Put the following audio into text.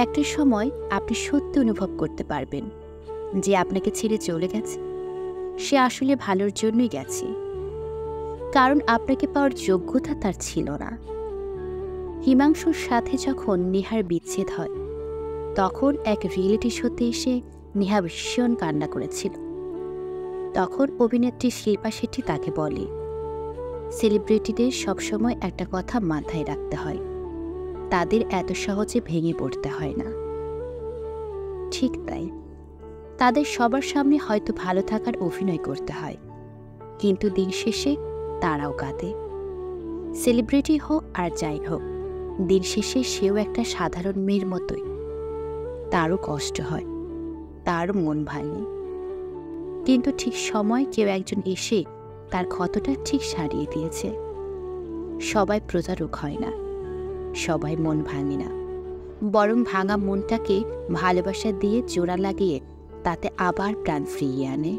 একটা সময় আপনি সত্যি অনুভব করতে পারবেন যে আপনাকে ছেড়ে চলে গেছে, সে আসলে ভালোর জন্যই গেছে, কারণ আপনাকে পাওয়ার যোগ্যতা তার ছিল না। হিমাংশুর সাথে যখন নেহার বিচ্ছেদ হয়, তখন এক রিয়েলিটি শোতে এসে নেহা ভীষণ কান্না করেছিল। তখন অভিনেত্রী শিল্পা শেট্টি তাকে বলে, সেলিব্রিটিদের সবসময় একটা কথা মাথায় রাখতে হয়, তাদের এত সহজে ভেঙে পড়তে হয় না। ঠিক তাই, তাদের সবার সামনে হয়তো ভালো থাকার অভিনয় করতে হয়, কিন্তু দিন শেষে তারাও কাঁদে। সেলিব্রিটি হোক আর যাই হোক, দিন শেষে সেও একটা সাধারণ মেয়ের মতোই, তারও কষ্ট হয়, তারও মন ভাঙে। কিন্তু ঠিক সময় কেউ একজন এসে তার ক্ষতটা ঠিক সারিয়ে দিয়েছে। সবাই প্রতারক হয় না, সবাই মন ভাঙে না, বরং ভাঙা মনটাকে ভালোবাসা দিয়ে জোড়া লাগিয়ে তাতে আবার প্রাণ ফিরিয়ে আনে।